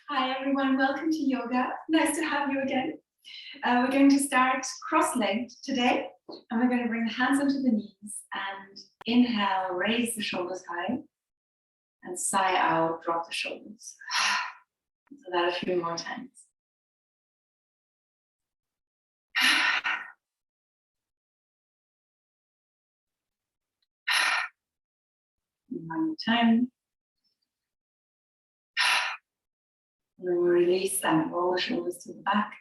Hi everyone, welcome to yoga. Nice to have you again. We're going to start cross-legged today, and we're going to bring the hands onto the knees and inhale, raise the shoulders high, and sigh out, drop the shoulders. So that a few more times. One more time. And then we release and roll the shoulders to the back.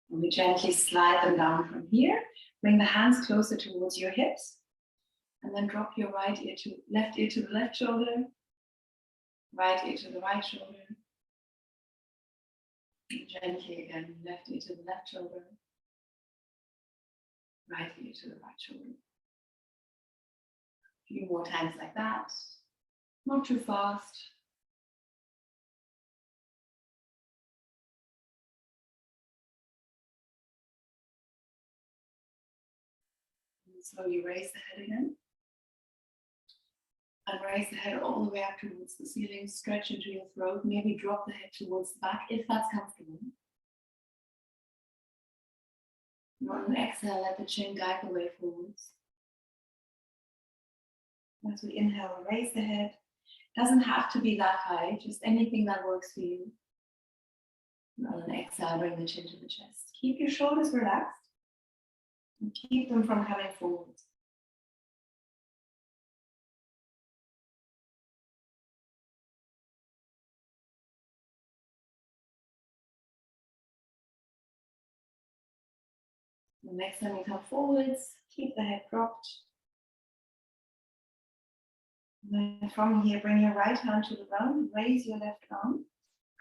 And we gently slide them down from here. Bring the hands closer towards your hips. And then drop your right ear to left ear to the left shoulder. Right ear to the right shoulder. And gently again, left ear to the left shoulder. Right ear to the right shoulder. A few more times like that. Not too fast. And slowly raise the head again. And raise the head all the way up towards the ceiling. Stretch into your throat. Maybe drop the head towards the back if that's comfortable. And on an exhale, let the chin guide the way forwards. As we inhale, raise the head. Doesn't have to be that high, just anything that works for you. And on an exhale, bring the chin to the chest. Keep your shoulders relaxed and keep them from coming forwards. The next time you come forwards, keep the head dropped. And then from here, bring your right hand to the ground, raise your left arm,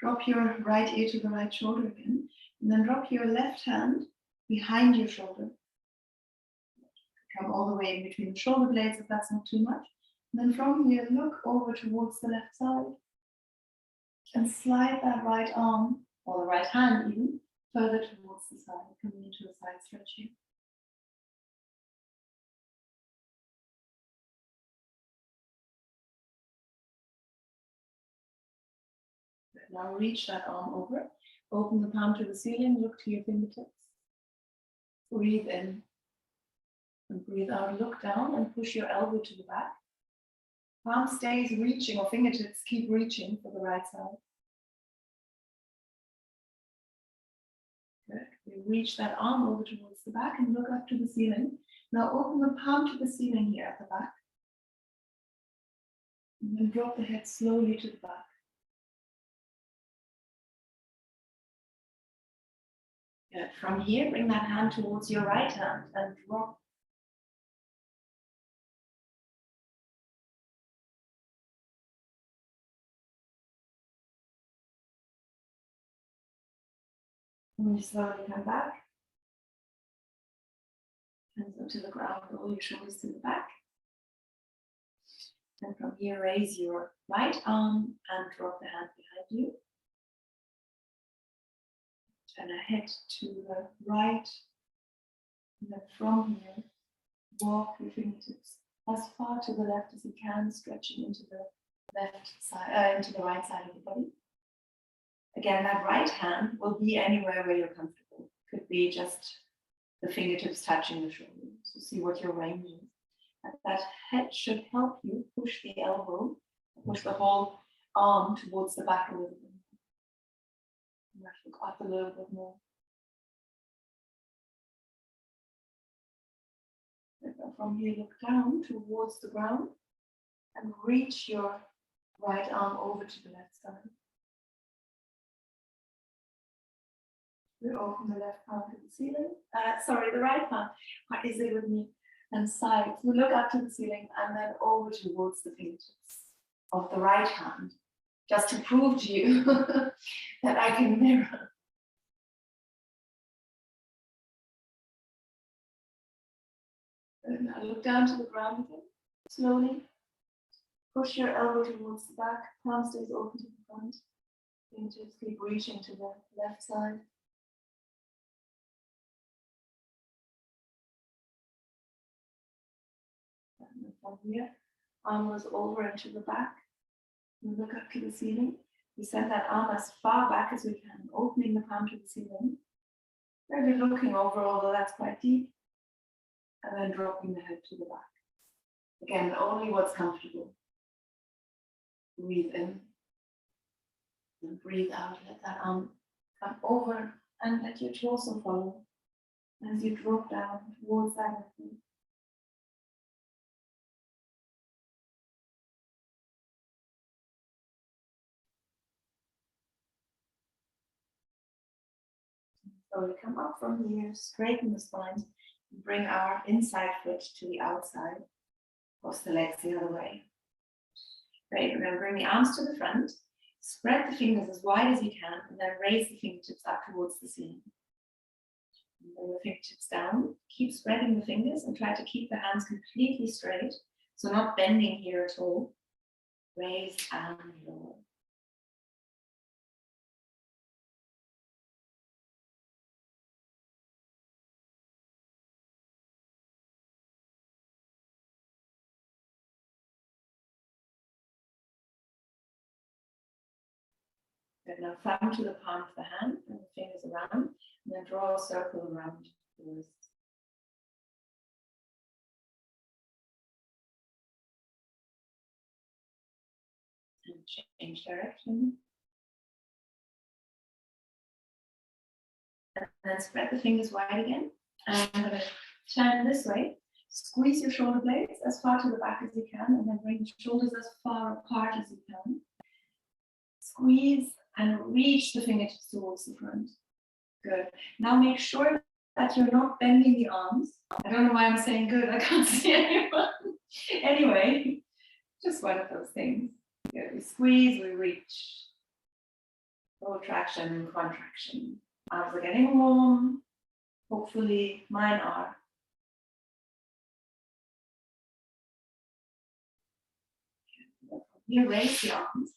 drop your right ear to the right shoulder again, and then drop your left hand behind your shoulder. Come all the way in between the shoulder blades if that's not too much. And then from here, look over towards the left side and slide that right arm, or the right hand even, further towards the side, coming into a side stretch here. Now reach that arm over, open the palm to the ceiling, look to your fingertips. Breathe in and breathe out, look down and push your elbow to the back. Palm stays reaching, or fingertips keep reaching for the right side. Good. We reach that arm over towards the back and look up to the ceiling. Now open the palm to the ceiling here at the back. And then drop the head slowly to the back. Good. From here, bring that hand towards your right hand and drop. And we slowly come back. Hands onto the ground, roll your shoulders to the back. And from here, raise your right arm and drop the hand behind you. Turn a head to the right. And then from here, walk your fingertips as far to the left as you can, stretching into the left side, into the right side of the body. Again, that right hand will be anywhere where you're comfortable. Could be just the fingertips touching the shoulder. So see what your range is. And that head should help you push the elbow, push the whole arm towards the back a little bit. Look up a little bit more. And from here, look down towards the ground and reach your right arm over to the left side. We open the left palm to the ceiling. The right palm. What is it with me? And side. So look up to the ceiling and then over towards the fingertips of the right hand, just to prove to you that I can mirror. And now look down to the ground again. Slowly push your elbow towards the back. Palm stays open to the front. Fingertips keep reaching to the left side. from here. Arm goes over and to the back. We look up to the ceiling. We send that arm as far back as we can, opening the palm to the ceiling. Maybe looking over, although that's quite deep. And then dropping the head to the back. Again, only what's comfortable. Breathe in. And breathe out. Let that arm come over and let your torso follow as you drop down towards that movement. So we come up from here, straighten the spine, and bring our inside foot to the outside. Cross the legs the other way. Great, we're going to bring the arms to the front, spread the fingers as wide as you can, and then raise the fingertips up towards the ceiling. And bring the fingertips down, keep spreading the fingers and try to keep the hands completely straight, so not bending here at all. Raise and lower. Good, now thumb to the palm of the hand and the fingers around, and then draw a circle around the wrist. And change direction. And then spread the fingers wide again. And I'm going to turn this way. Squeeze your shoulder blades as far to the back as you can, and then bring the shoulders as far apart as you can. Squeeze and reach the fingertips towards the front. Good. Now make sure that you're not bending the arms. I don't know why I'm saying good, I can't see anyone. Anyway, just one of those things. Good. We squeeze, we reach. Protraction, contraction. Arms are getting warm. Hopefully, mine are. You raise the arms.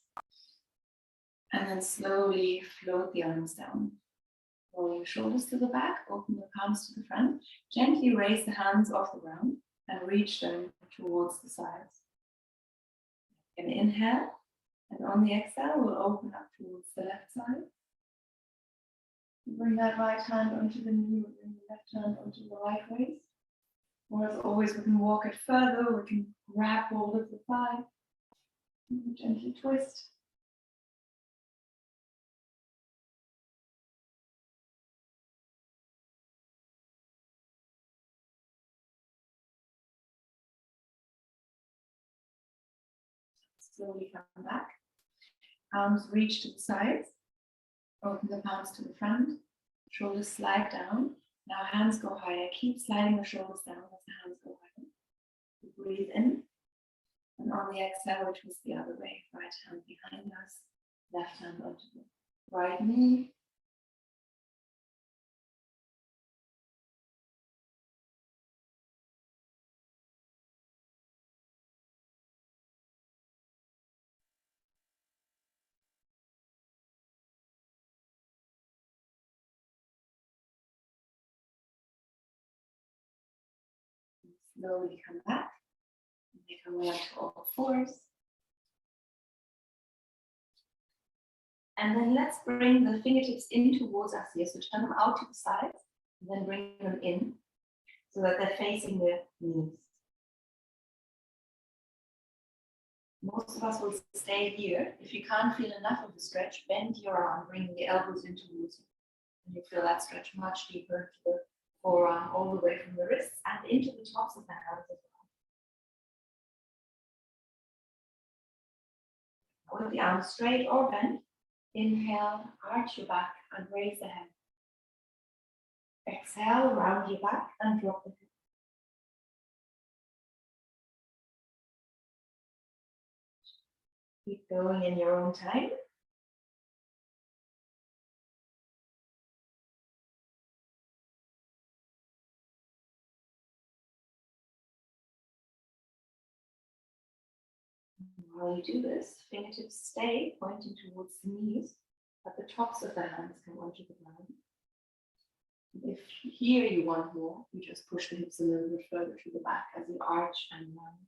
And then slowly float the arms down. Roll your shoulders to the back, open the palms to the front. Gently raise the hands off the ground and reach them towards the sides. And inhale, and on the exhale, we'll open up towards the left side. Bring that right hand onto the knee, bring the left hand onto the right waist. Or as always, we can walk it further, we can grab hold of the thigh, and gently twist. Slowly come back. Arms reach to the sides. Open the palms to the front. Shoulders slide down. Now hands go higher. Keep sliding the shoulders down as the hands go higher. Breathe in. And on the exhale, we twist the other way. Right hand behind us. Left hand onto the right knee. Slowly come back. Make our way onto all fours. And then let's bring the fingertips in towards us here. So turn them out to the sides, and then bring them in so that they're facing the knees. Most of us will stay here. If you can't feel enough of the stretch, bend your arm, bring the elbows in towards you. And you feel that stretch much deeper to the forearm, all the way from the wrists and into the tops of the hands as well. With the arms straight or bent, inhale, arch your back and raise the head. Exhale, round your back and drop the head. Keep going in your own time. While you do this, fingertips stay pointing towards the knees, but the tops of the hands come onto the ground. If here you want more, you just push the hips a little bit further to the back as you arch and round.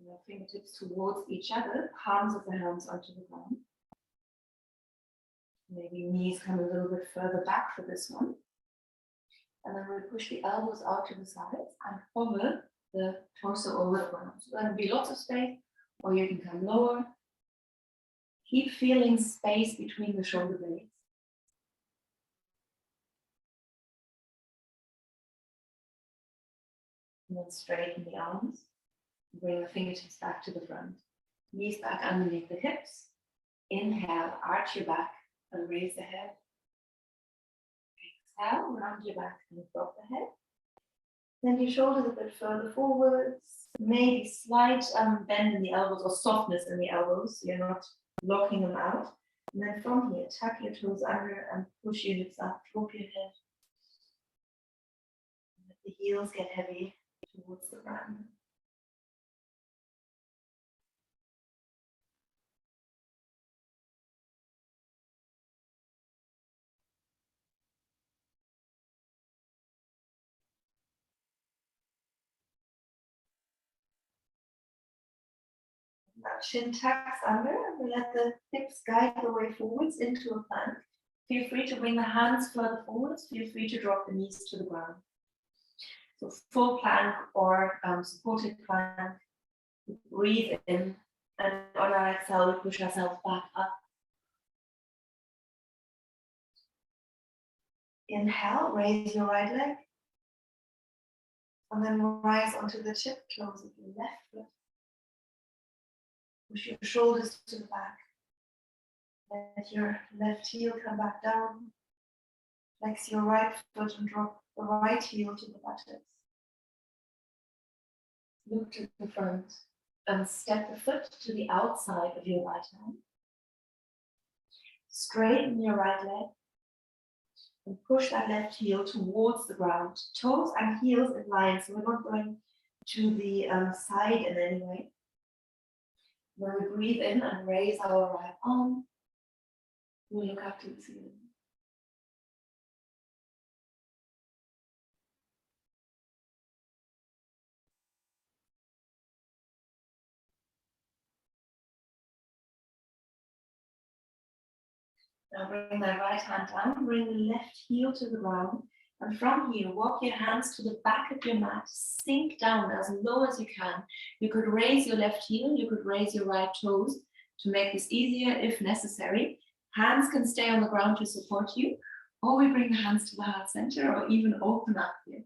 the fingertips towards each other, palms of the hands onto the ground. Maybe knees come a little bit further back for this one. And then we push the elbows out to the sides and hover the torso over the ground. So there will be lots of space, or you can come lower. Keep feeling space between the shoulder blades. And then straighten the arms. Bring the fingertips back to the front. Knees back underneath the hips. Inhale, arch your back and raise the head. Exhale, round your back and drop the head. Then your shoulders a bit further forwards. Maybe slight bend in the elbows or softness in the elbows, so you're not locking them out. And then from here, tuck your toes under and push your hips up, drop your head. Let the heels get heavy towards the ground. Now chin tucks under, and we let the hips guide the way forwards into a plank. Feel free to bring the hands further forwards. Feel free to drop the knees to the ground. So full plank or supported plank. Breathe in, and on our exhale, we push ourselves back up. Inhale, raise your right leg. And then rise onto the tip toes of your left foot. Push your shoulders to the back. Let your left heel come back down. Flex your right foot and drop the right heel to the buttocks. Look to the front and step the foot to the outside of your right hand. Straighten your right leg and push that left heel towards the ground. Toes and heels in line, so we're not going to the side in any way. When we breathe in and raise our right arm, we look up to the ceiling. Now bring that right hand down, bring the left heel to the ground, and from here, walk your hands to the back of your mat, sink down as low as you can. You could raise your left heel, you could raise your right toes to make this easier if necessary. Hands can stay on the ground to support you, or we bring the hands to the heart center, or even open up here.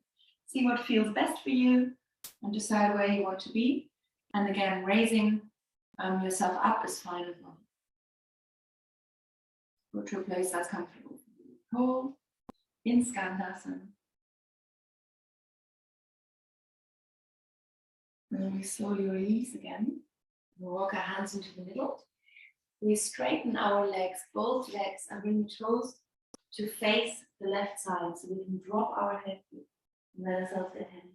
See what feels best for you and decide where you want to be. And again, raising yourself up is fine as well. Go to a place that's comfortable for you. Hold in Skandasana. And then we slowly release again. We walk our hands into the middle. We straighten our legs, both legs, and bring the toes to face the left side so we can drop our head and let ourselves get heavy.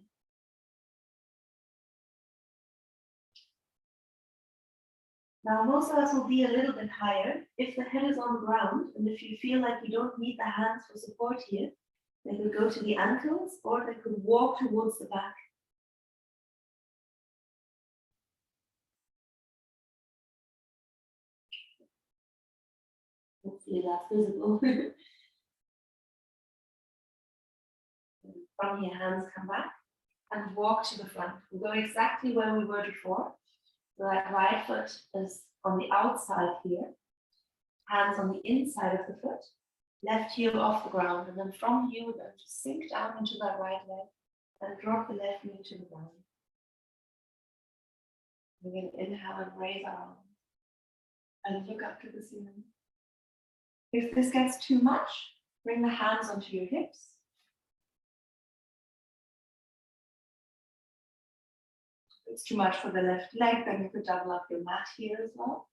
Now, most of us will be a little bit higher. If the head is on the ground, and if you feel like you don't need the hands for support here, they could go to the ankles, or they could walk towards the back. Hopefully that's visible. From here, hands come back and walk to the front. We'll go exactly where we were before. So that right foot is on the outside here. Hands on the inside of the foot. Left heel off the ground. And then from here, we're going to sink down into that right leg and drop the left knee to the ground. We're going to inhale and raise our arms and look up to the ceiling. If this gets too much, bring the hands onto your hips. If it's too much for the left leg, then you could double up your mat here as well.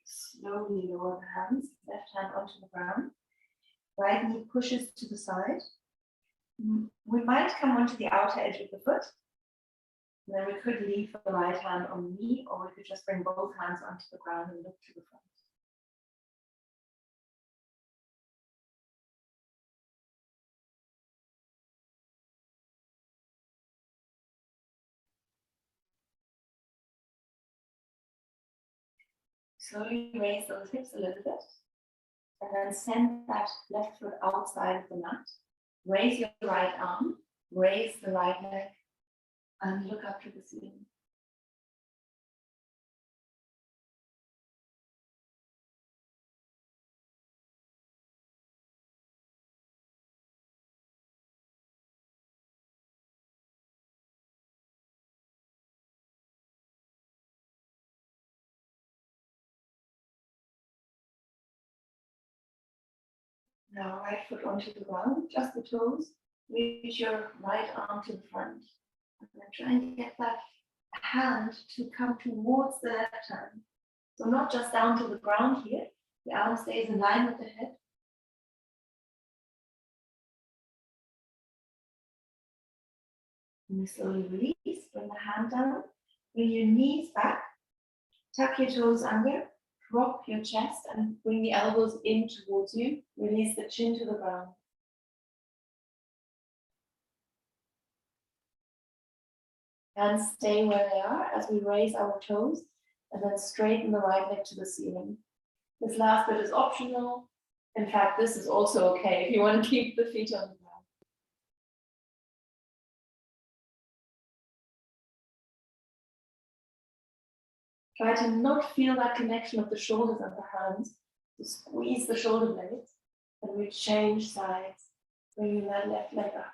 Slowly lower the hands, left hand onto the ground. Right knee pushes to the side. We might come onto the outer edge of the foot. And then we could leave the right hand on the knee, or we could just bring both hands onto the ground and look to the front. Slowly raise those hips a little bit, and then send that left foot outside of the mat. Raise your right arm, raise the right leg, and look up to the ceiling. Now right foot onto the ground, just the toes. Reach your right arm to the front. And then try and get that hand to come towards the left hand. So not just down to the ground here. The arm stays in line with the head. And you slowly release, bring the hand down. Bring your knees back. Tuck your toes under. Drop your chest and bring the elbows in towards you. Release the chin to the ground. Hands stay where they are as we raise our toes and then straighten the right leg to the ceiling. This last bit is optional. In fact, this is also okay if you want to keep the feet on the ground. Try to not feel that connection of the shoulders and the hands. So squeeze the shoulder blades and we change sides, bringing that left leg up.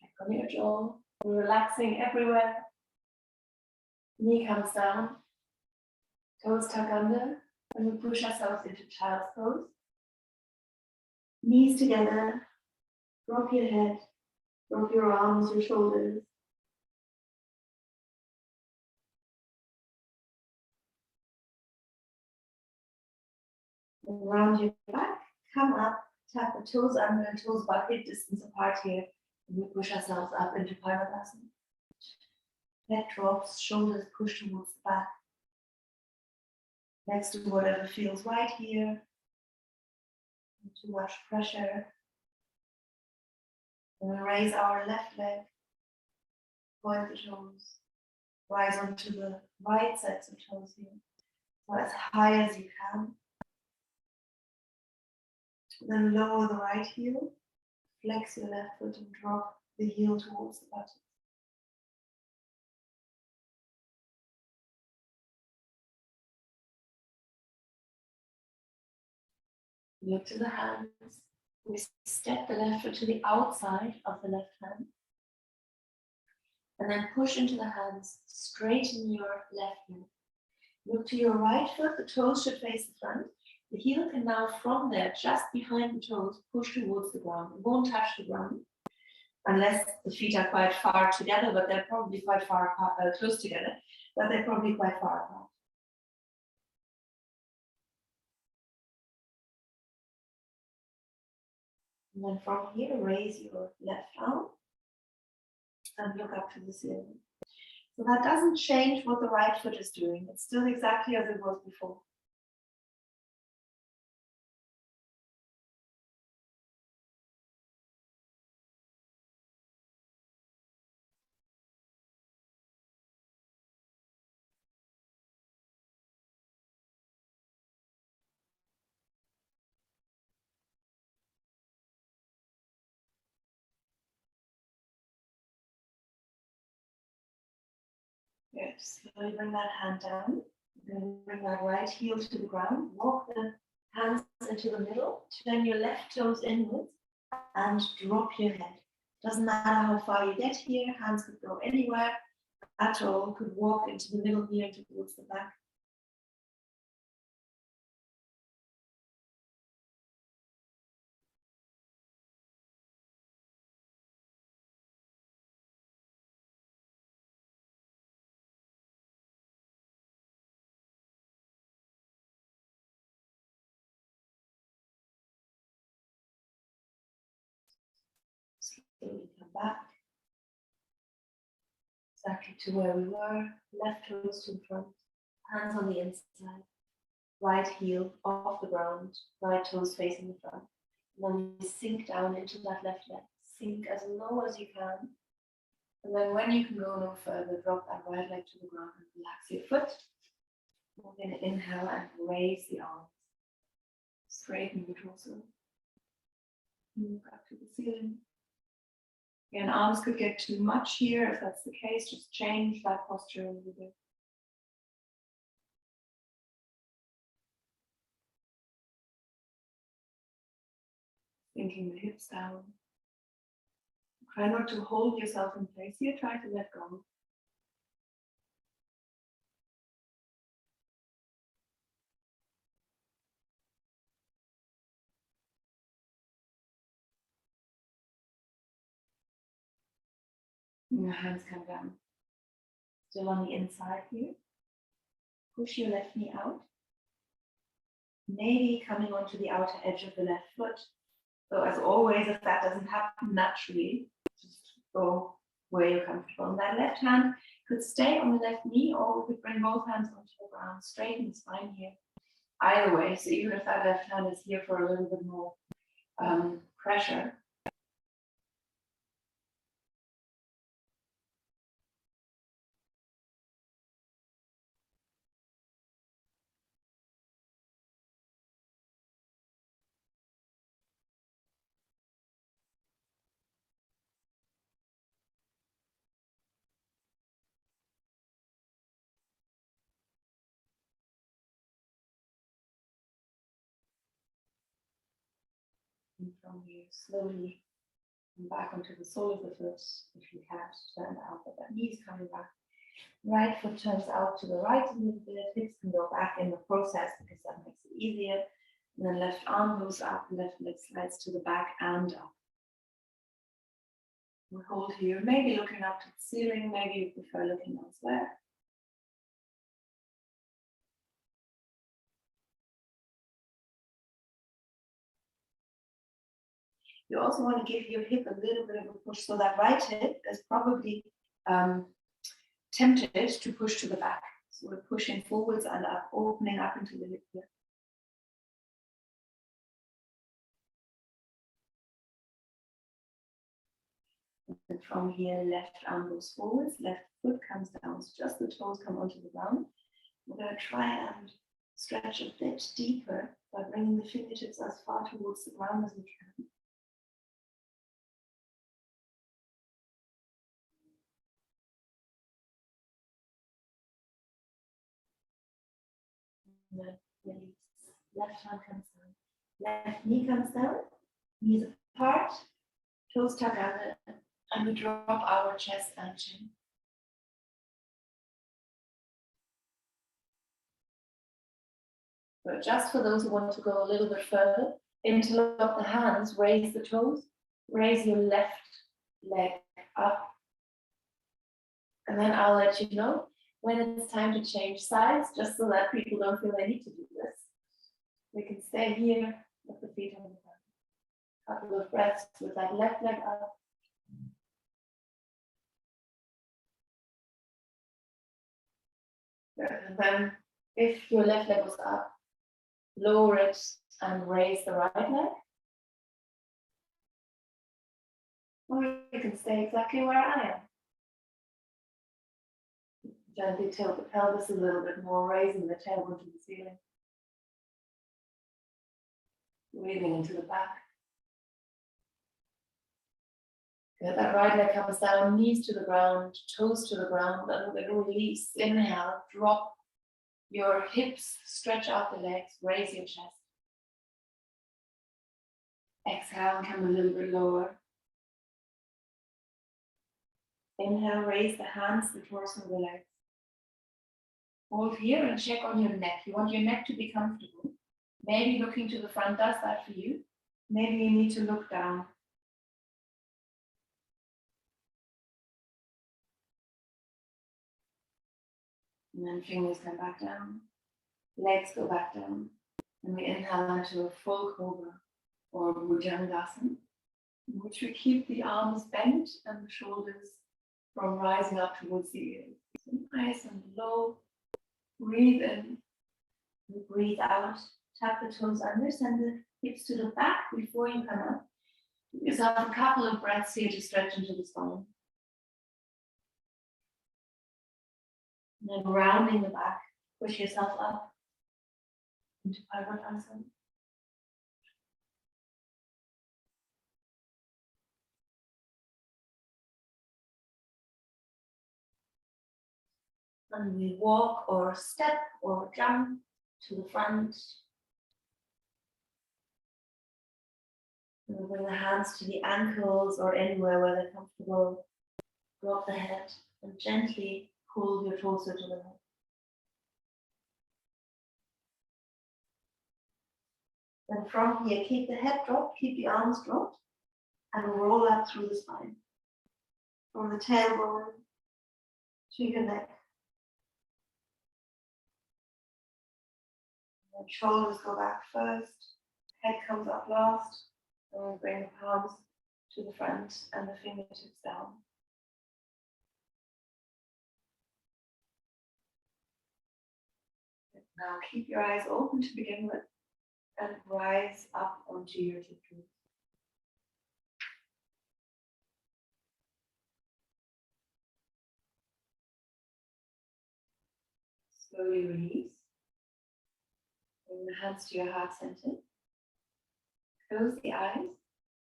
Check on your jaw. We're relaxing everywhere. Knee comes down. Toes tuck under. And we push ourselves into child's pose. Knees together. Drop your head. Drop your arms, your shoulders. And round your back. Come up. Tap the toes under and toes about hip distance apart here. And we push ourselves up into Parvadasana. Head drops, shoulders push towards the back. Next to whatever feels right here. Not too much pressure. And we raise our left leg. Point the toes. Rise onto the right sets of toes here. So as high as you can. Then lower the right heel. Flex your left foot and drop the heel towards the buttock. Look to the hands. We step the left foot to the outside of the left hand. And then push into the hands. Straighten your left knee. Look to your right foot. The toes should face the front. The heel can now, from there, just behind the toes, push towards the ground. It won't touch the ground unless the feet are quite far together, but they're probably quite far apart, close together, but they're probably quite far apart. And then from here, raise your left arm and look up to the ceiling. So that doesn't change what the right foot is doing. It's still exactly as it was before. Good. Slowly bring that hand down. Then bring that right heel to the ground. Walk the hands into the middle. Turn your left toes inwards and drop your head. Doesn't matter how far you get here. Hands could go anywhere at all. Could walk into the middle here towards the back. slowly come back. Exactly to where we were. Left toes to the front, hands on the inside. Right heel off the ground, right toes facing the front. And then you sink down into that left leg. Sink as low as you can. And then when you can go no further, drop that right leg to the ground and relax your foot. We're going to inhale and raise the arms. Straighten your torso. Move up to the ceiling. Again, arms could get too much here. If that's the case, just change that posture a little bit. Sinking the hips down. Try not to hold yourself in place here. Try to let go. And your hands come down. Still on the inside here. Push your left knee out. Maybe coming onto the outer edge of the left foot. So as always, if that doesn't happen naturally, just go where you're comfortable. And that left hand could stay on the left knee, or we could bring both hands onto the ground, straighten the spine here. Either way, so even if that left hand is here for a little bit more pressure. And from here, slowly come back onto the sole of the foot. If you can't turn out, but that knee's coming back. Right foot turns out to the right a little bit. Hips can go back in the process because that makes it easier. And then left arm goes up, left leg slides to the back and up. We hold here, maybe looking up to the ceiling, maybe you prefer looking elsewhere. You also want to give your hip a little bit of a push, so that right hip is probably tempted to push to the back. So we're pushing forwards and up, opening up into the hip here. And from here, left arm goes forwards, left foot comes down, so just the toes come onto the ground. We're going to try and stretch a bit deeper by bringing the fingertips as far towards the ground as we can. And then release. Left hand comes down. Left knee comes down, knees apart, toes tuck under, and we drop our chest and chin. But just for those who want to go a little bit further, interlock the hands, raise the toes, raise your left leg up. And then I'll let you know when it's time to change sides, just so that people don't feel they need to do this. We can stay here with the feet on the ground. Couple of breaths with that left leg up. Good. And then if your left leg was up, lower it and raise the right leg. Or you can stay exactly where I am. Gently tilt the pelvis a little bit more, raising the tailbone to the ceiling. Breathing into the back. Good. That right leg comes down, knees to the ground, toes to the ground, and then release. Inhale, drop your hips, stretch out the legs, raise your chest. Exhale, come a little bit lower. Inhale, raise the hands, the torso, the legs. Hold here and check on your neck. You want your neck to be comfortable. Maybe looking to the front does that for you. Maybe you need to look down. And then fingers come back down. Legs go back down. And we inhale into a full cobra or Bhujangasana. in which we keep the arms bent and the shoulders from rising up towards the ears. So nice and low. Breathe in. Breathe out. Tap the toes under, send the hips to the back before you come up. Give yourself a couple of breaths here to stretch into the spine. And then rounding the back, push yourself up into Asana. And we walk or step or jump to the front. And bring the hands to the ankles or anywhere where they're comfortable. Drop the head and gently pull your torso to the head. Then from here, keep the head dropped, keep the arms dropped, and roll up through the spine. From the tailbone to your neck. And shoulders go back first, head comes up last, and we bring the palms to the front and the fingertips down. Now keep your eyes open to begin with and rise up onto your tiptoes. Slowly release. Bring the hands to your heart center. Close the eyes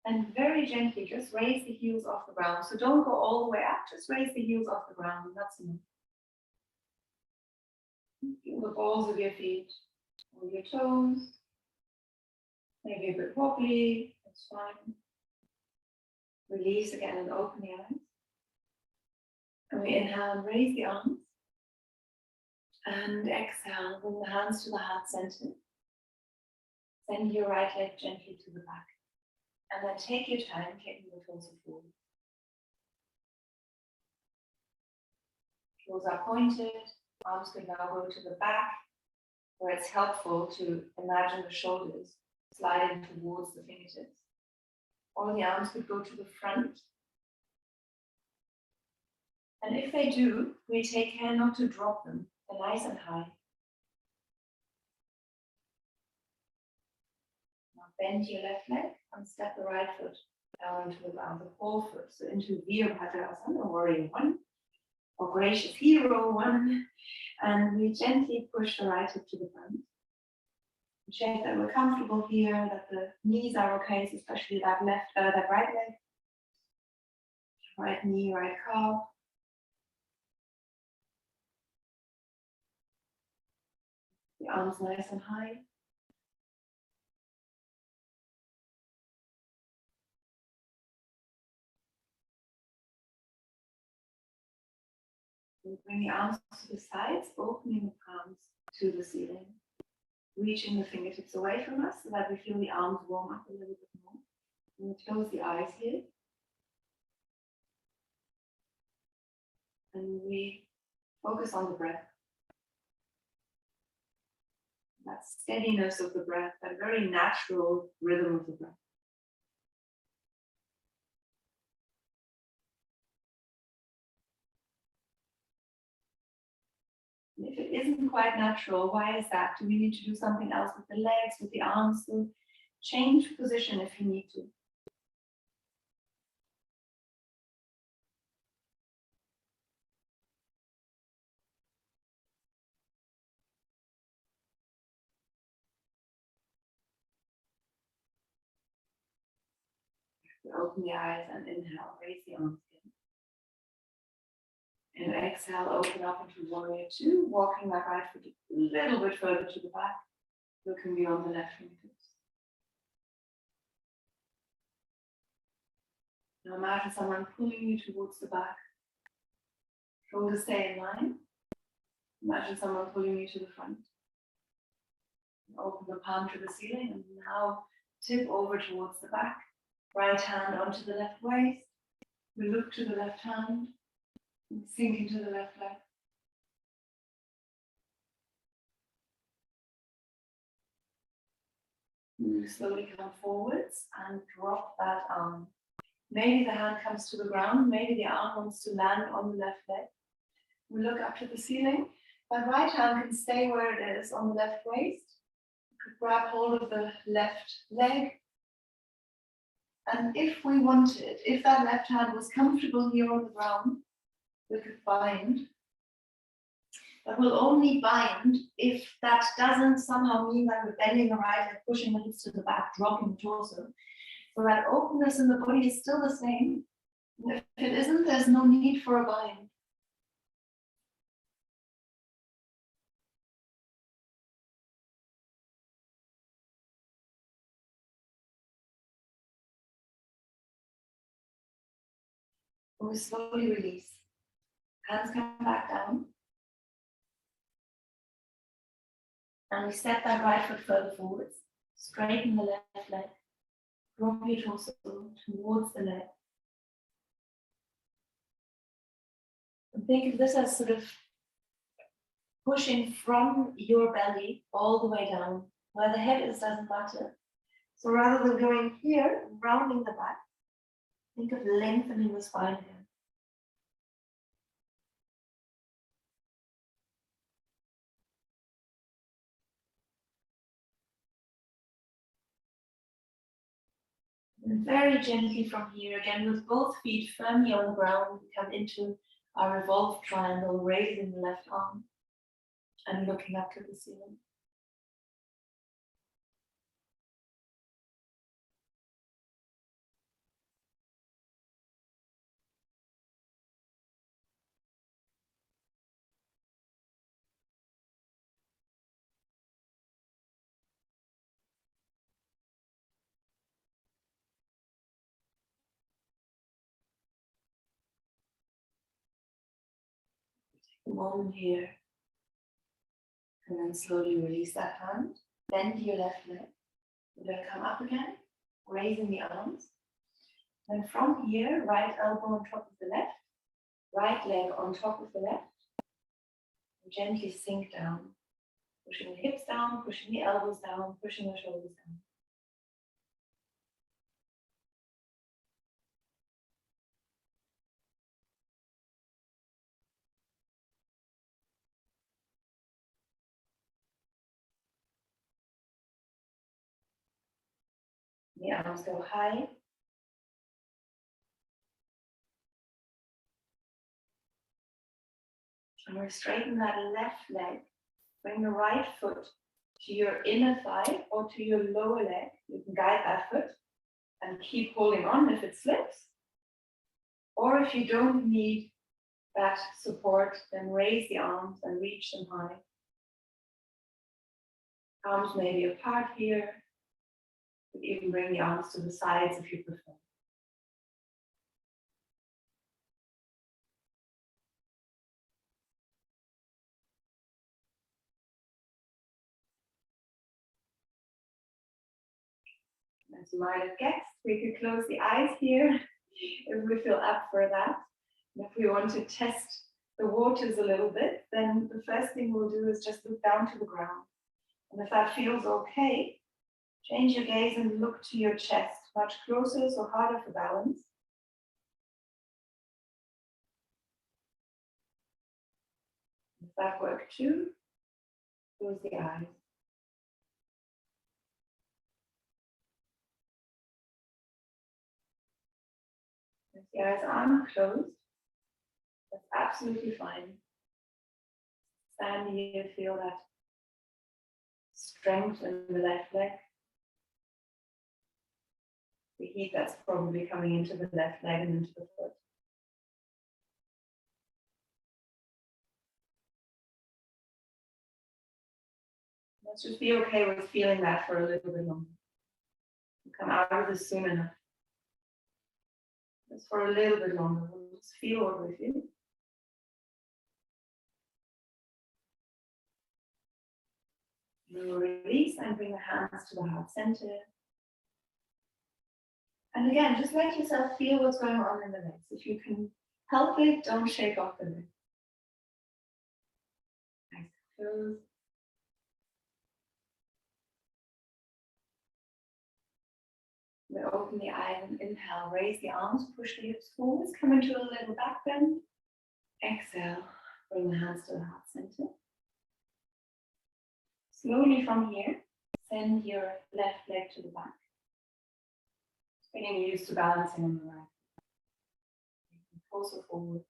and very gently just raise the heels off the ground. So don't go all the way up, just raise the heels off the ground, and that's enough. Feel the balls of your feet or your toes. Maybe a bit wobbly, that's fine. Release again and open the eyes. And we inhale and raise the arms. And exhale, bring the hands to the heart center. Send your right leg gently to the back. And then take your time, kicking the torso forward. Toes are pointed, arms can now go to the back, where it's helpful to imagine the shoulders sliding towards the fingertips. Or the arms could go to the front. And if they do, we take care not to drop them. They're nice and high. Now bend your left leg and step the right foot down into the ground, the whole foot. So into Virabhadrasana, or Warrior One, or Gracious Hero One. And we gently push the right hip to the front. Check that we're comfortable here, that the knees are okay, so especially that right leg. Right knee, right calf. The arms nice and high. And bring the arms to the sides, opening the palms to the ceiling. Reaching the fingertips away from us so that we feel the arms warm up a little bit more. And we close the eyes here. And we focus on the breath. That steadiness of the breath, that very natural rhythm of the breath. And if it isn't quite natural, why is that? Do we need to do something else with the legs, with the arms? So change position if you need to. Open the eyes and inhale, raise the arms again. And exhale, open up into Warrior Two, walking that right foot a little bit further to the back, looking beyond the left fingertips. Now imagine someone pulling you towards the back. Shoulders stay in line. Imagine someone pulling you to the front. Open the palm to the ceiling and now tip over towards the back. Right hand onto the left waist. We look to the left hand and sink into the left leg. You slowly come forwards and drop that arm Maybe the hand comes to the ground, maybe the arm wants to land on the left leg. We look up to the ceiling. My right hand can stay where it is on the left waist. You could grab hold of the left leg. And if we wanted, if that left hand was comfortable here on the ground, we could bind. But we'll only bind if that doesn't somehow mean that we're bending the right leg, pushing the hips to the back, dropping the torso. So that openness in the body is still the same. If it isn't, there's no need for a bind. We slowly release. Hands come back down. And we step that right foot further forwards. Straighten the left leg. Drop your torso towards the leg. And think of this as sort of pushing from your belly all the way down. Where the head is doesn't matter. So rather than going here and rounding the back, think of lengthening the spine here. And very gently from here, again with both feet firmly on the ground, we come into our revolved triangle, raising the left arm and looking up to the ceiling. Take a moment here. And then slowly release that hand. Bend your left leg. We're going to come up again, raising the arms. And from here, right elbow on top of the left, right leg on top of the left. And gently sink down, pushing the hips down, pushing the elbows down, pushing the shoulders down. The arms go high. And we're straightening that left leg. Bring the right foot to your inner thigh or to your lower leg. You can guide that foot and keep holding on if it slips. Or if you don't need that support, then raise the arms and reach them high. Arms may be apart here. You can even bring the arms to the sides if you prefer. As you might have guessed, we could close the eyes here if we feel up for that. And if we want to test the waters a little bit, then the first thing we'll do is just look down to the ground. And if that feels okay, change your gaze and look to your chest, much closer, so harder for balance. If that worked too, close the eyes. If the eyes aren't closed, that's absolutely fine. Stand here, feel that strength in the left leg. The heat that's probably coming into the left leg and into the foot. Let's just be okay with feeling that for a little bit longer. We'll come out of this soon enough. Just for a little bit longer. We'll just feel what we feel. We'll release and bring the hands to the heart center. And again, just let yourself feel what's going on in the legs. If you can help it, don't shake off the legs. Nice, close. We open the eyes and inhale, raise the arms, push the hips forwards, come into a little back bend. Exhale, bring the hands to the heart center. Slowly from here, send your left leg to the back. Getting used to balancing on the right. Torso forwards.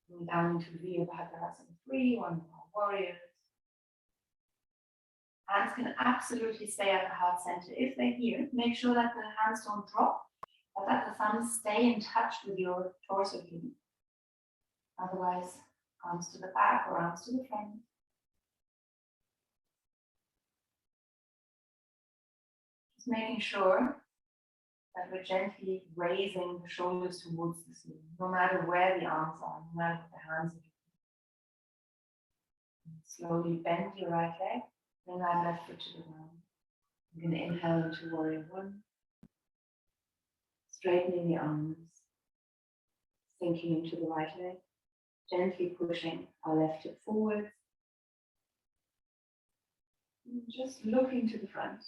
Going down into Virabhadrasana 3, one more warriors. Hands can absolutely stay at the heart center. If they're here, make sure that the hands don't drop, but that the thumbs stay in touch with your torso here. Otherwise, arms to the back or arms to the front. Just making sure that we're gently raising the shoulders towards the ceiling, no matter where the arms are, no matter what the hands are doing. Slowly bend your right leg, bring that left foot to the ground. You're going to inhale into warrior one. Straightening the arms, sinking into the right leg, gently pushing our left hip forward. And just looking to the front.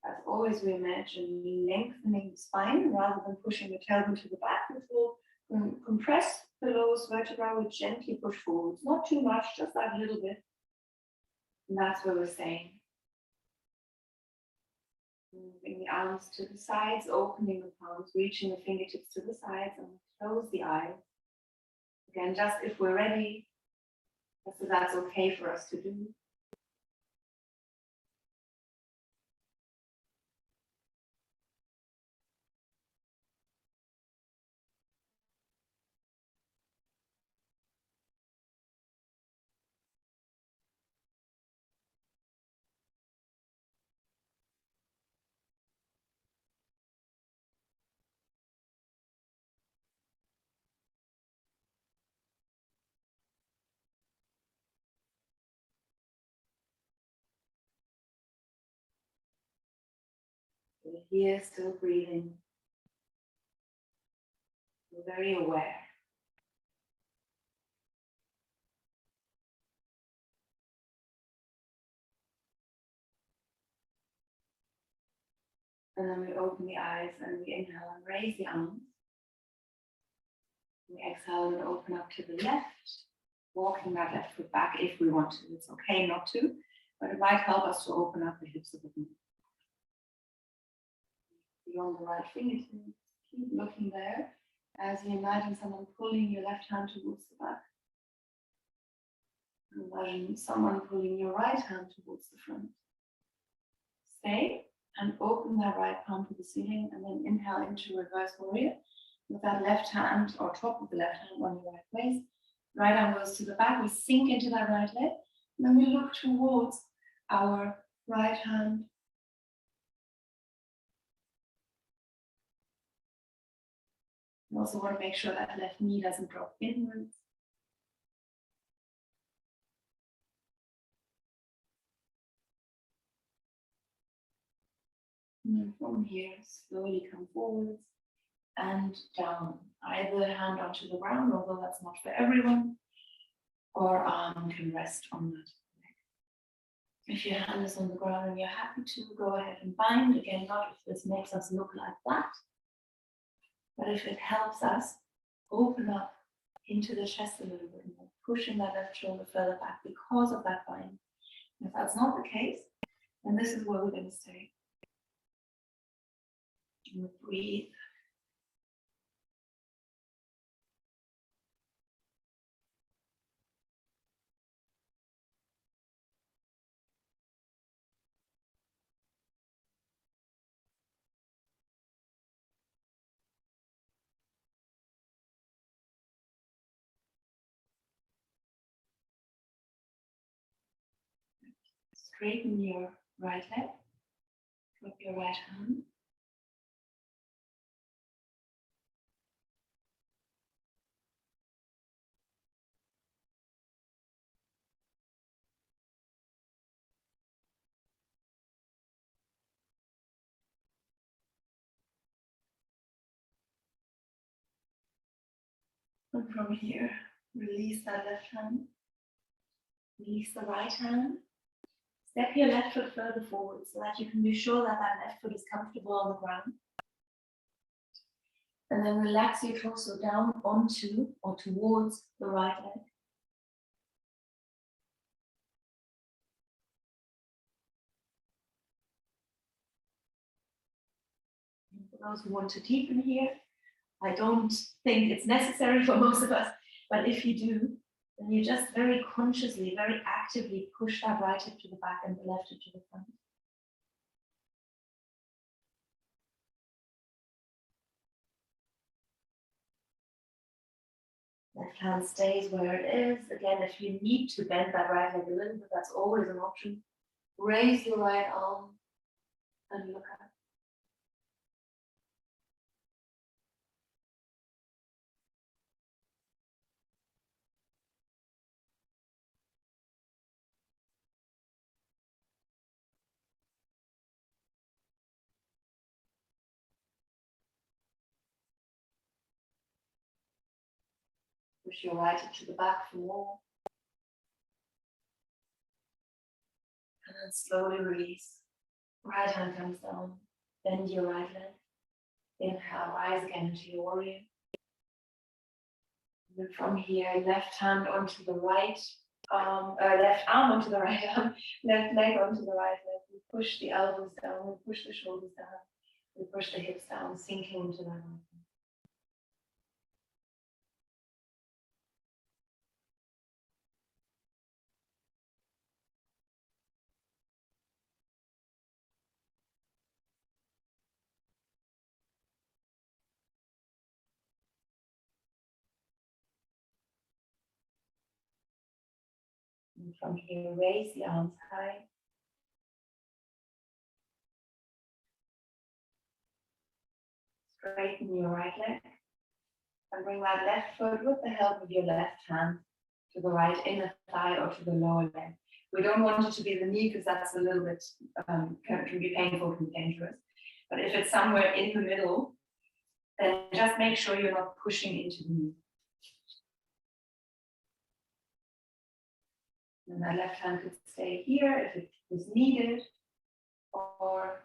As always, we imagine lengthening the spine rather than pushing the tailbone to the back, which will compress the lowest vertebra. We gently push forwards, not too much, just that little bit. And that's where we're staying. Moving the arms to the sides, opening the palms, reaching the fingertips to the sides, and close the eyes. Again, just if we're ready, just so that's okay for us to do. We're here, still breathing. We're very aware. And then we open the eyes and we inhale and raise the arms. We exhale and open up to the left, walking that left foot back if we want to. It's okay not to, but it might help us to open up the hips a bit more. Beyond the right fingertips, keep looking there as you imagine someone pulling your left hand towards the back. Imagine someone pulling your right hand towards the front. Stay and open that right palm to the ceiling and then inhale into reverse warrior with that left hand or top of the left hand on your right waist. Right arm goes to the back, we sink into that right leg, and then we look towards our right hand. We also want to make sure that left knee doesn't drop inwards. And then from here, slowly come forwards and down. Either hand onto the ground, although that's not for everyone, or arm can rest on that leg. If your hand is on the ground and you're happy to, go ahead and bind. Again, not if this makes us look like that, but if it helps us open up into the chest a little bit more, pushing that left shoulder further back because of that bind. If that's not the case, then this is where we're going to stay. And we breathe. Straighten your right leg, drop your right hand. And from here, release that left hand. Release the right hand. Step your left foot further forward so that you can be sure that that left foot is comfortable on the ground. And then relax your torso down onto or towards the right leg. And for those who want to deepen here, I don't think it's necessary for most of us, but if you do, then you just very consciously, very actively push that right hip to the back and the left hip to the front. Left hand stays where it is. Again, if you need to bend that right leg a little bit, that's always an option. Raise your right arm and look up. Push your right hip to the back for more. And then slowly release. Right hand comes down. Bend your right leg. Inhale, rise again into your warrior. And from here, left hand onto the right arm, left arm onto the right arm, left leg onto the right leg. We push the elbows down, we push the shoulders down, we push the hips down, sinking into that arm. And from here, raise the arms high. Straighten your right leg. And bring that left foot with the help of your left hand to the right inner thigh or to the lower leg. We don't want it to be the knee because that's a little bit, can be painful and dangerous. But if it's somewhere in the middle, then just make sure you're not pushing into the knee. And that left hand could stay here if it was needed, or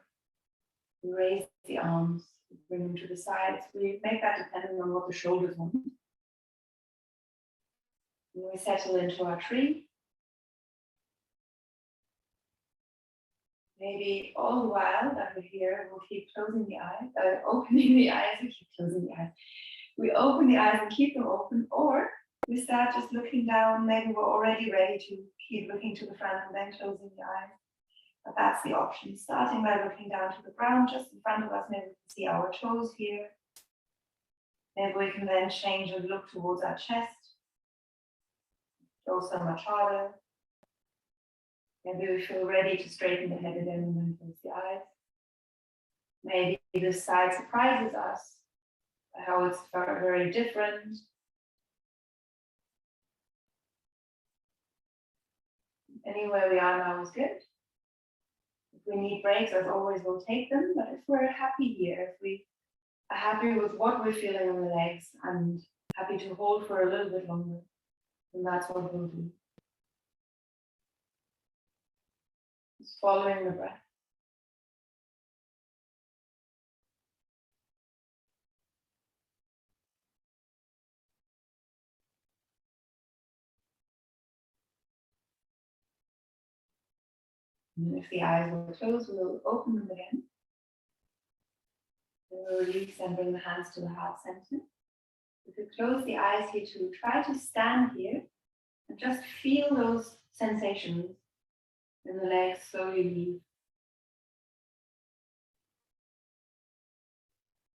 raise the arms, bring them to the sides. We make that depending on what the shoulders want. And we settle into our tree. Maybe all the while that we're here, we'll keep closing the eyes, opening the eyes, we keep closing the eyes. We open the eyes and keep them open, or we start just looking down. Maybe we're already ready to keep looking to the front and then closing the eyes. But that's the option. Starting by looking down to the ground just in front of us. Maybe we can see our toes here. Maybe we can then change and look towards our chest. Also much harder. Maybe we feel ready to straighten the head again and then close the eyes. Maybe this side surprises us by how it's very, very different. Anywhere we are now is good. If we need breaks, as always, we'll take them. But if we're happy here, if we are happy with what we're feeling on the legs and happy to hold for a little bit longer, then that's what we'll do. Just following the breath. And if the eyes were closed, we'll open them again. Then we'll release and bring the hands to the heart center. If you close the eyes here too, try to stand here and just feel those sensations in the legs slowly leave.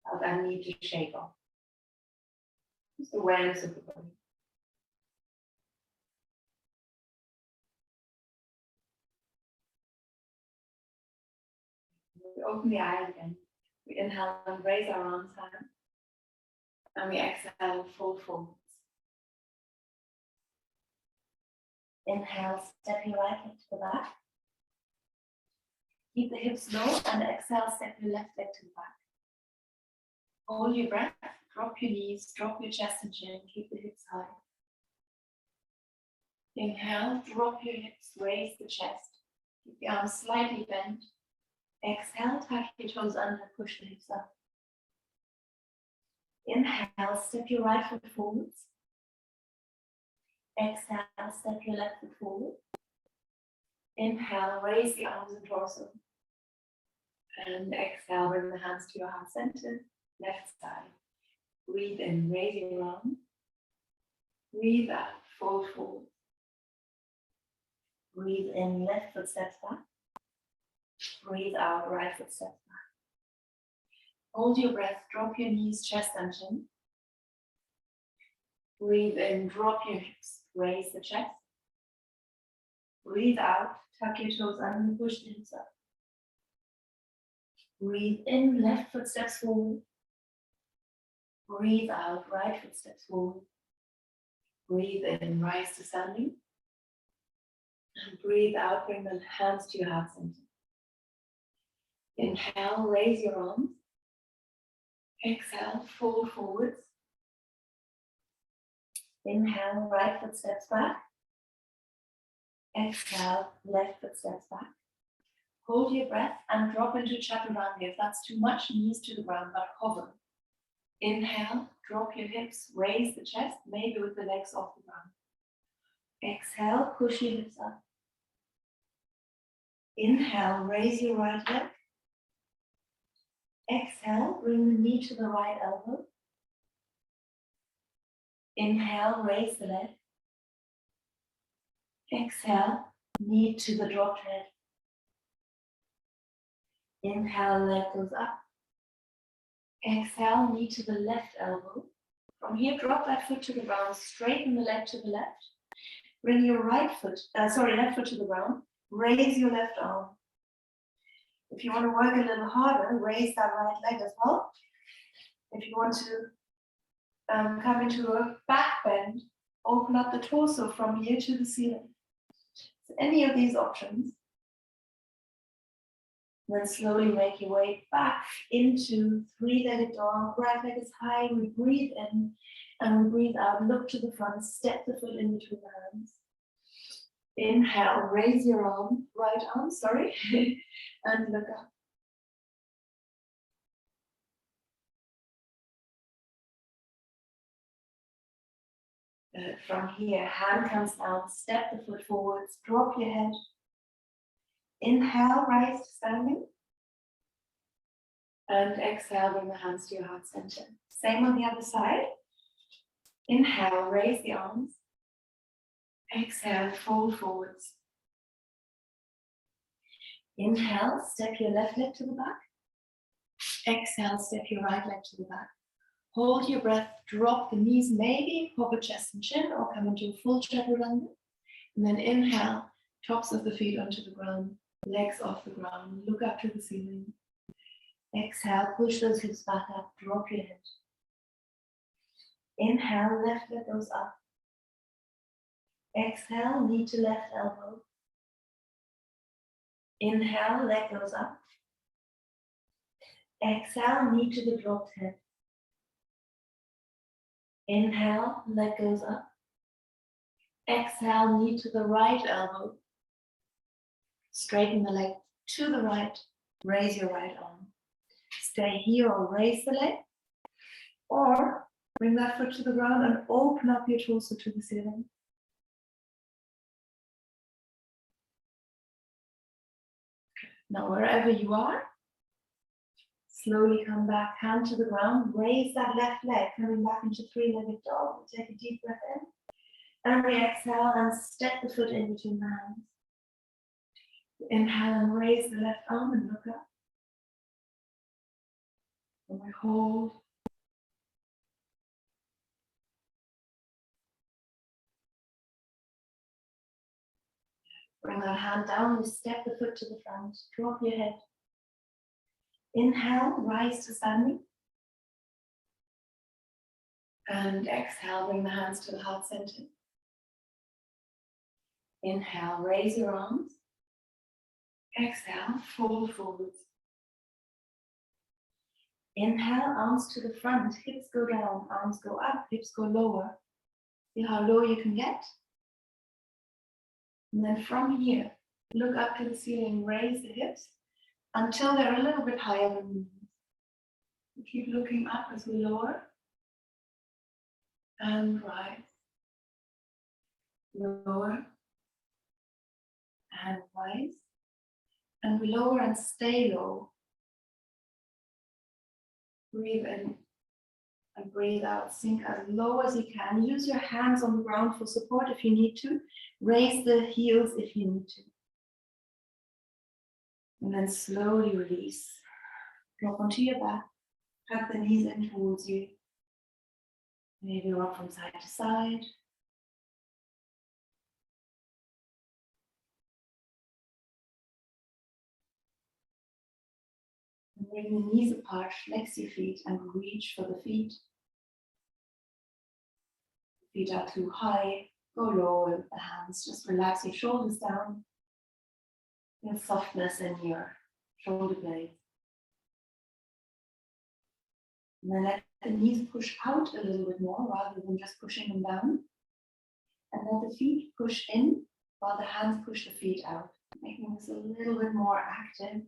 How that need to shake off. Just awareness of the body. We open the eyes again. We inhale and raise our arms high. And we exhale, fold forwards. Inhale, step your right leg to the back. Keep the hips low and exhale, step your left leg to the back. Hold your breath, drop your knees, drop your chest and chin, keep the hips high. Inhale, drop your hips, raise the chest. Keep the arms slightly bent. Exhale, tuck your toes under, push the hips up. Inhale, step your right foot forwards. Exhale, step your left foot forward. Inhale, raise the arms and torso. And exhale, bring the hands to your heart center, left side. Breathe in, raise your arm. Breathe out, fold forward. Breathe in, left foot steps back. Breathe out, right foot steps back. Hold your breath, drop your knees, chest and chin. Breathe in, drop your hips, raise the chest. Breathe out, tuck your toes under, push the hips up. Breathe in, left foot steps forward. Breathe out, right foot steps forward. Breathe in, rise to standing. And breathe out, bring the hands to your heart center. Inhale, raise your arms. Exhale, fold forwards. Inhale, right foot steps back. Exhale, left foot steps back. Hold your breath and drop into chaturanga. If that's too much, knees to the ground, but hover. Inhale, drop your hips, raise the chest, maybe with the legs off the ground. Exhale, push your hips up. Inhale, raise your right leg. Exhale, bring the knee to the right elbow. Inhale, raise the leg. Exhale, knee to the dropped head. Inhale, leg goes up. Exhale, knee to the left elbow. From here, drop that foot to the ground, straighten the leg to the left. Bring your left foot to the ground. Raise your left arm. If you want to work a little harder, raise that right leg as well. If you want to come into a back bend, open up the torso from here to the ceiling. So any of these options. Then slowly make your way back into three-legged dog. Right leg is high. We breathe in and we breathe out. Look to the front. Step the foot in between the hands. Inhale, raise your arm, right arm, and look up. From here, hand comes down, step the foot forwards, drop your head. Inhale, rise to standing. And exhale, bring the hands to your heart center. Same on the other side. Inhale, raise the arms. Exhale, fold forwards. Inhale, step your left leg to the back. Exhale, step your right leg to the back. Hold your breath, drop the knees, maybe hover chest and chin or come into a full chaturanga. And then inhale, tops of the feet onto the ground, legs off the ground, look up to the ceiling. Exhale, push those hips back up, drop your head. Inhale, left leg goes up. Exhale, knee to left elbow. Inhale, leg goes up. Exhale, knee to the dropped head. Inhale, leg goes up. Exhale, knee to the right elbow. Straighten the leg to the right. Raise your right arm. Stay here or raise the leg. Or bring that foot to the ground and open up your torso to the ceiling. Now, wherever you are, slowly come back, hand to the ground, raise that left leg, coming back into three-legged dog. We'll take a deep breath in. And we exhale and step the foot in between the hands. Inhale and raise the left arm and look up. And we hold. Bring that hand down and step the foot to the front. Drop your head. Inhale, rise to standing. And exhale, bring the hands to the heart center. Inhale, raise your arms. Exhale, fold forwards. Inhale, arms to the front, hips go down, arms go up, hips go lower. See how low you can get. And then from here, look up to the ceiling, raise the hips until they're a little bit higher than the knees. Keep looking up as we lower and rise. Lower and rise. And we lower and stay low. Breathe in and breathe out. Sink as low as you can. Use your hands on the ground for support if you need to. Raise the heels if you need to. And then slowly release. Drop onto your back. Tuck the knees in towards you. Maybe rock from side to side. And bring the knees apart, flex your feet and reach for the feet. Feet are too high, go low with the hands. Just relax your shoulders down. Feel softness in your shoulder blades. And then let the knees push out a little bit more rather than just pushing them down. And let the feet push in while the hands push the feet out, making this a little bit more active,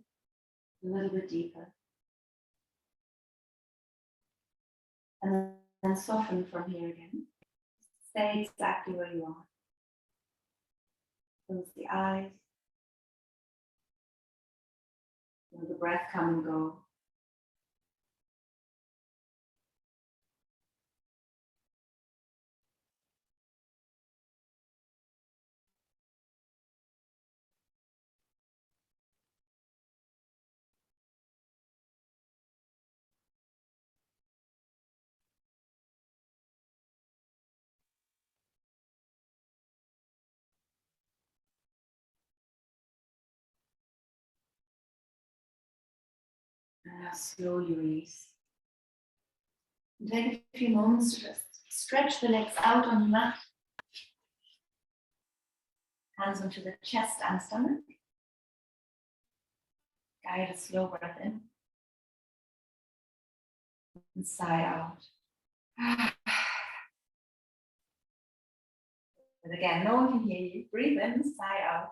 a little bit deeper. And then soften from here again. Stay exactly where you are. Close the eyes. Feel the breath come and go. And now slowly release. And take a few moments to just stretch the legs out on the mat. Hands onto the chest and stomach. Guide a slow breath in. And sigh out. But again, no one can hear you. Breathe in, sigh out.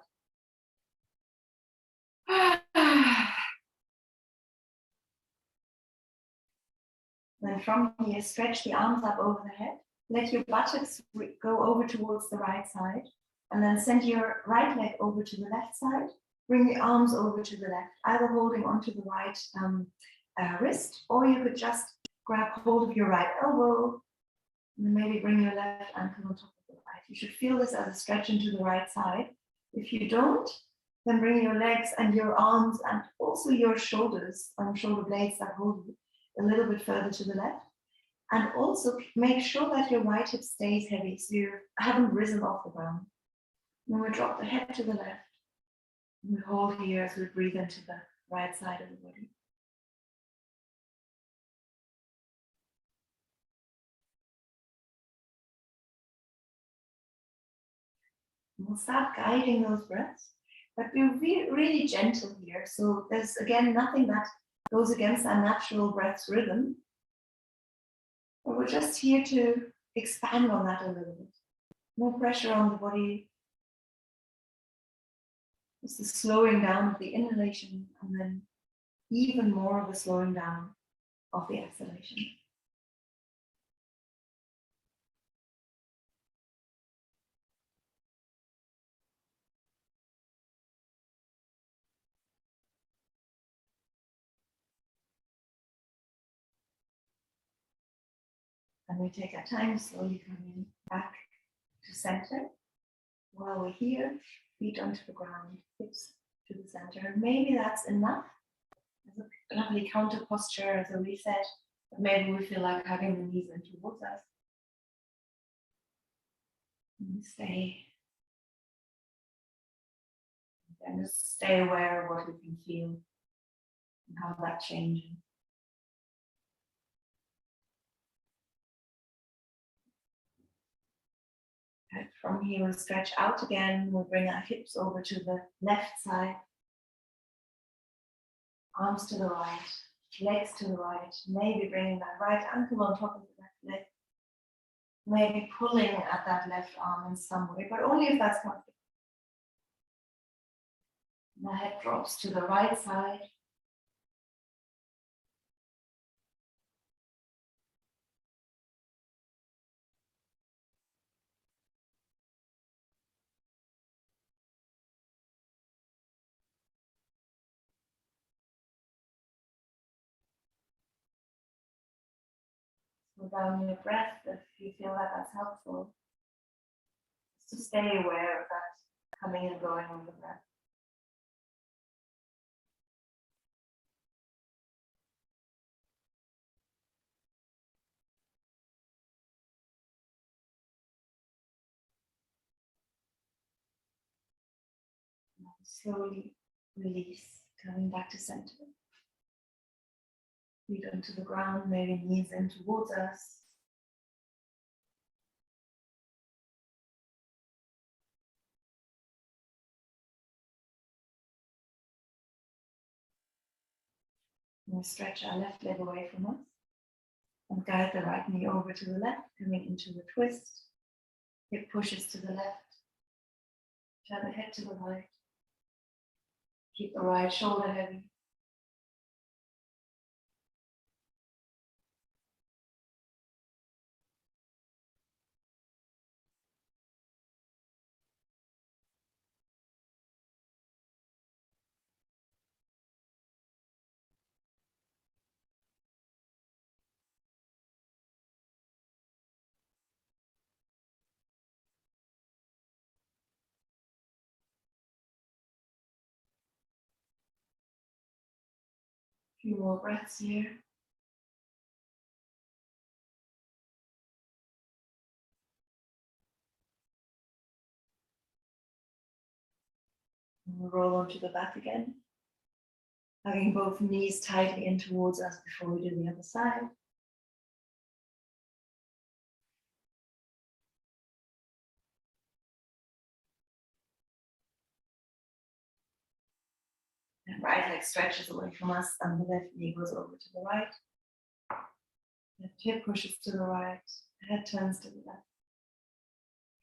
Then from here, stretch the arms up over the head. Let your buttocks go over towards the right side. And then send your right leg over to the left side. Bring the arms over to the left, either holding onto the right wrist, or you could just grab hold of your right elbow, and then maybe bring your left ankle on top of the right. You should feel this as a stretch into the right side. If you don't, then bring your legs and your arms and also your shoulders, shoulder blades that hold you, a little bit further to the left. And also make sure that your right hip stays heavy, so you haven't risen off the ground. Then we drop the head to the left. And we hold here as we breathe into the right side of the body. And we'll start guiding those breaths, but be really gentle here. So there's, again, nothing that goes against our natural breath's rhythm. But we're just here to expand on that a little bit. No pressure on the body. It's the slowing down of the inhalation and then even more of a slowing down of the exhalation. And we take our time, slowly coming back to center. While we're here, feet onto the ground, hips to the center. Maybe that's enough as a lovely counter posture, as a reset. But maybe we feel like hugging the knees in towards us. And stay. And just stay aware of what we can feel and how that changes. And from here, we'll stretch out again. We'll bring our hips over to the left side. Arms to the right, legs to the right. Maybe bringing that right ankle on top of the left leg. Maybe pulling at that left arm in some way, but only if that's comfortable. The head drops to the right side. Slow down your breath if you feel that that's helpful. Just to stay aware of that coming and going on the breath. Now slowly release, coming back to center. Feet onto the ground, maybe knees in towards us. We'll stretch our left leg away from us and guide the right knee over to the left, coming into the twist. Hip pushes to the left. Turn the head to the right. Keep the right shoulder heavy. A few more breaths here. And we'll roll onto the back again. Hugging both knees tightly in towards us before we do the other side. And right leg stretches away from us and the left knee goes over to the right. Left hip pushes to the right. Head turns to the left.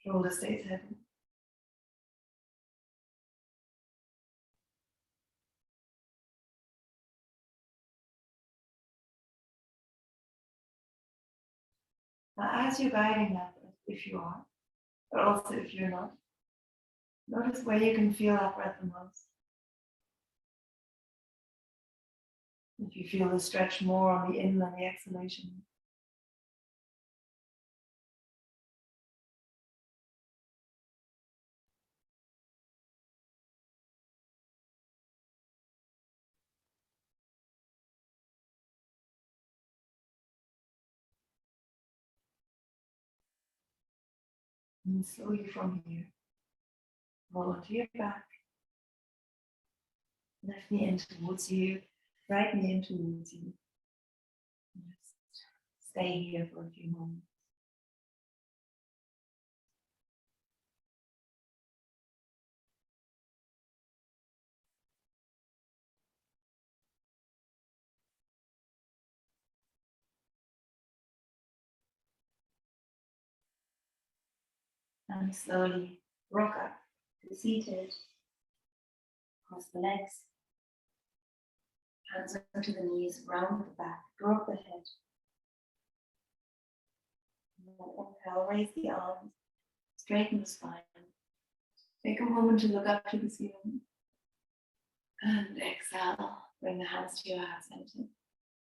Shoulder stays heavy. Now as you're guiding that breath, if you are, but also if you're not, notice where you can feel that breath the most. If you feel the stretch more on the in than the exhalation. And slowly from here, roll onto your back. Left knee in towards you, right knee in towards you. And just stay here for a few moments. And slowly rock up to seated. Cross the legs. Hands onto the knees, round the back, drop the head. And then inhale, raise the arms, straighten the spine. Take a moment to look up to the ceiling. And exhale, bring the hands to your heart center.